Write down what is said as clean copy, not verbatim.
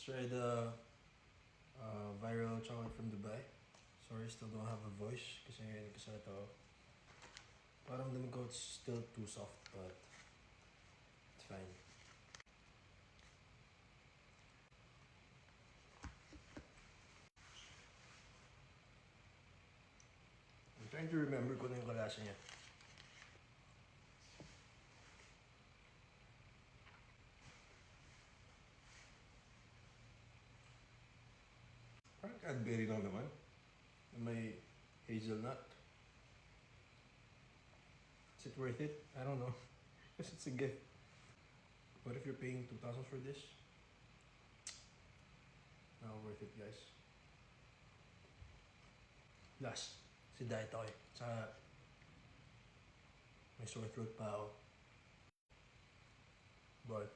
Let's try the viral chocolate from Dubai. Sorry, still don't have a voice kasi nagkasakit ako. Parang dami ko it's still too soft, but it's fine. I'm trying to remember kung ano yung kalasa niya. Parang Cadbury lang naman. May hazelnut. Is it worth it? I don't know. Because it's a gift. What if you're paying 2,000 for this? Not worth it, guys. Last, si diet ako eh. Tsaka, may sore throat pa ako. But,